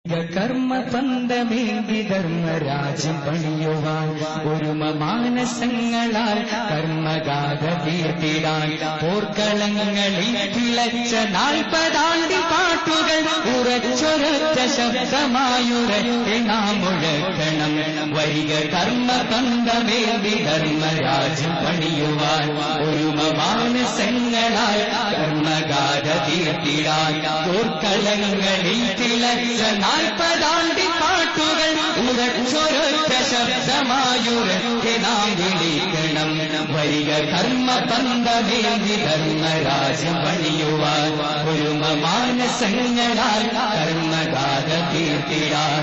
കർമ്മ പന്തമേന്തി ധർമ്മരാജ്യം പണിയുവാൻ ഒരുമ മാനസങ്ങളാൽ കർമ്മഗാഥ തീർത്തിടാൻ പോർക്കളങ്ങളിൽ തിളച്ച 40 ആണ്ടി പാട്ടുകൾ ഉറച്ചൊരൊറ്റ ശബ്ദമായുരട്ടെ നാം മുഴക്കണം. വരിക കർമ്മ പന്തമേന്തി ധർമ്മരാജ്യം പണിയുവാൻ ഒരുമ മാനസങ്ങളാൽ കർമ്മഗാഥ തീർത്തിടാൻ പോർക്കളങ്ങളിൽ തിളച്ച 40 ആണ്ടി പാട്ടുകൾ ഉറച്ചൊരൊറ്റ ശബ്ദമായുരട്ടെ നാം വിളിക്കണം. വരിക കർമ്മ പന്തമേന്തി ധർമ്മരാജ്യം പണിയുവാൻ ഒരുമ മാനസങ്ങളാൽ കർമ്മഗാഥ തീർത്തിടാൻ.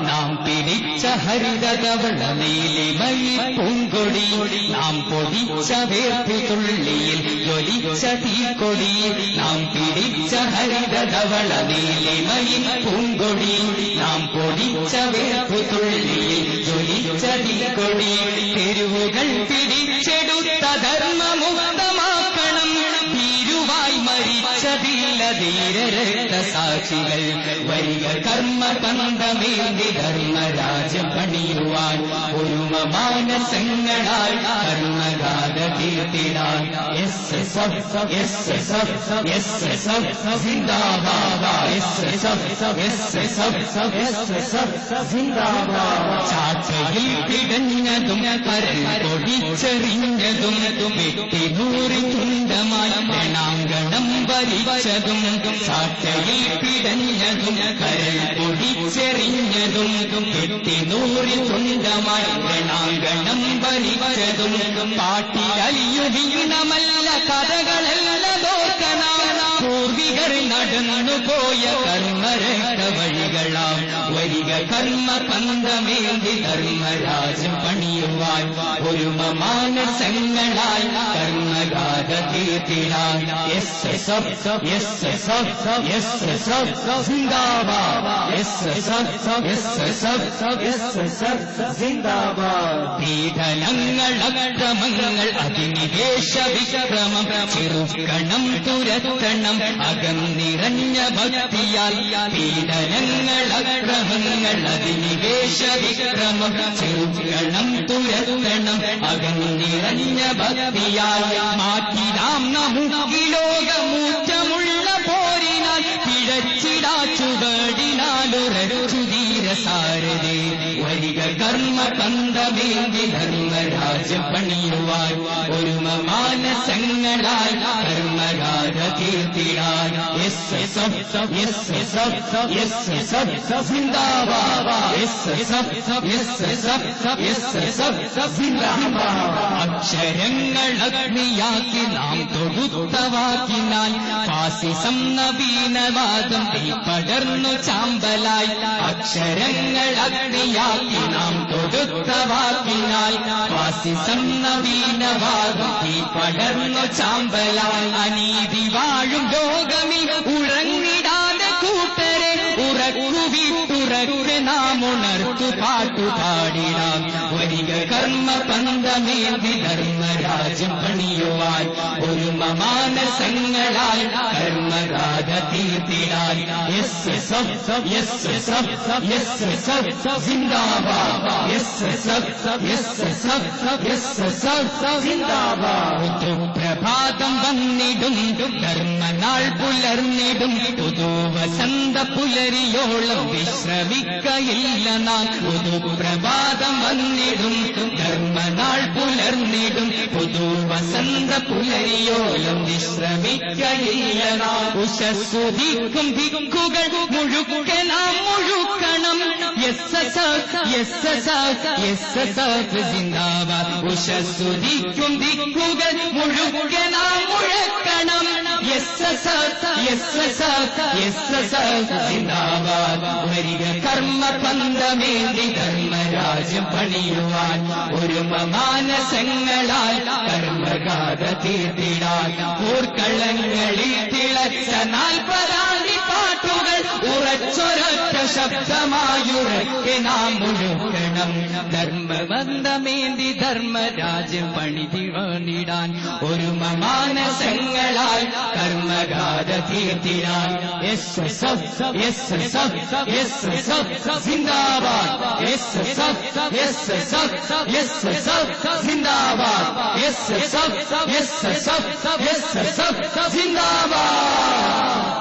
നാം പിടിച്ച ഹരിതകവള നീലിമയി പൂങ്കൊടി, നാം പൊടിച്ച വേർപ്പുതുള്ളിയിൽ ജ്വലിച്ച തീക്കൊടി. നാം പിടിച്ച ഹരിതകവള നീലിമയി പൂങ്കൊടി, നാം പൊടിച്ച വേർപ്പുതുള്ളിയിൽ ജ്വലിച്ച തീക്കൊടി. തെരുവുകൾ പിടിച്ചെടുത്ത ധർമ്മമുക്തമാക്കണം. ഭീരുവായി മരിച്ചതില്ല ധീരരക്തസാക്ഷികൾ. വരിക കർമ്മ പന്തമേന്തി ധർമ്മരാജ്യം പണിയുവാൻ ഒരുമ മാനസങ്ങളാൽ കർമ്മഗാഥ തീർത്തിടാൻ. ചാച്ചയിൽ പിടഞ്ഞതും കരൾ പൊടിച്ചെറിഞ്ഞതും വെട്ടിനൂറി തുണ്ടമായി രണാങ്കണം വലിച്ചതും. ചാച്ചയിൽ പിടഞ്ഞതും കരൾ പൊടിച്ചെറിഞ്ഞതും വെട്ടിനൂറി തുണ്ടമായി രണാങ്കണം വലിച്ചതും. പാട്ടിലലിയുവീണമല്ല കഥകളെല്ലാം ഓർക്കണം. പൂർവികർ നടന്നുപോയ കർമ്മരക്ത വഴികളാം. വരിക കർമ്മ പന്തമേന്തി ധർമ്മരാജ്യം പണിയുവാൻ ഒരുമ മാനസങ്ങളാൽ കർമ്മഗാഥ തീർത്തിടാൻ. പീഡനങ്ങൾ അക്രമങ്ങൾ അധിനിവേശ വിക്രമം ചെറുക്കണം തുരത്തണം അകം നിറഞ്ഞ ഭക്തിയാൽ. പീഡനങ്ങൾ അക്രമങ്ങൾ അധിനിവേശ വിക്രമം ചെറുക്കണം തുരത്തണം അകം നിറഞ്ഞ ഭക്തിയാൽ. മാറ്റിടാം നമുക്ക് ലോകമൂറ്റമുള്ള പോരിനാൽ പിഴച്ചിടാ ചുവടിനാലുറച്ചു ധീരസാരഥി. വരിക കർമ്മ പന്തമേന്തി ധർമ്മരാജ്യം പണിയുവാൻ ഒരുമ മാനസങ്ങളാൽ കർമ്മഗാഥ തീർത്തിടാൻ. അക്ഷരങ്ങൾ അഗ്നിയാക്കി നാം തൊടുത്ത വാക്കിനാൽ ഫാസിസം നവീനവാദം പടർന്നു ചാമ്പലായി. അക്ഷരങ്ങൾ അഗ്നിയാക്കി നാം തൊടുത്ത വാക്കിനാൽ ഫാസിസം നവീനവാദം പടർന്നു ചാമ്പലായി. അനീതി വാഴും ലോകമിൽ ഉറങ്ങിടാതെ കൂട്ടരെ ഉറക്കുവിട്ടുറക്കെ നാം ഉണർത്തു പാട്ടുപാടിടാം. വരിക കർമ്മ പന്തമേന്തി ധർമ്മരാജ്യം പണിയുവാൻ ഒരുമ മാനസങ്ങളാൽ കർമ്മഗാഥ തീർത്തിടാൻ. പ്രഭാതം വന്നിടും ധർമ്മനാൾ പുലർന്നിടും പുതുവസന്ത പുലരിയോളം വിശ്രമിക്കയില്ല നാം. പുതുപ്രഭാതം വന്നിടും ധർമ്മനാൾ പുലർന്നിടും പുതുവസന്ത പുലരിയോളം വിശ്രമിക്കയില്ല നാം. ഉഷസ്സുദിക്കും ദിക്കുകൾ മുഴുക്കെ നാം മുഴുക്കണം. ജിന്ദാബാദ്. ഉഷസ്സുദിക്കും ദിക്കുകൾ മുഴുക്കെ നാം മുഴക്കണം. ജിന്ദാബാദ്. വരിക കർമ്മ പന്തമേന്തി ധർമ്മരാജ്യം പണിയുവാൻ ഒരുമ മാനസങ്ങളാൽ കർമ്മഗാഥ തീർത്തിടാൻ. പോർക്കളങ്ങളിൽ തിളച്ച 40 ആണ്ടി പാട്ടുകൾ ഉറച്ചൊരൊറ്റ സശബ്ദമായുറക്കെ നാം മുഴുക്കണം. ധർമ്മബന്ധമേന്തി ധർമ്മരാജ്യം പണിതിടാൻ ഒരുമ മാനസങ്ങളാൽ കർമ്മഗാഥ തീർത്തിടാൻ. സിന്ദാബാദ് സിന്ദാബാദ് സിന്ദാബാദ്.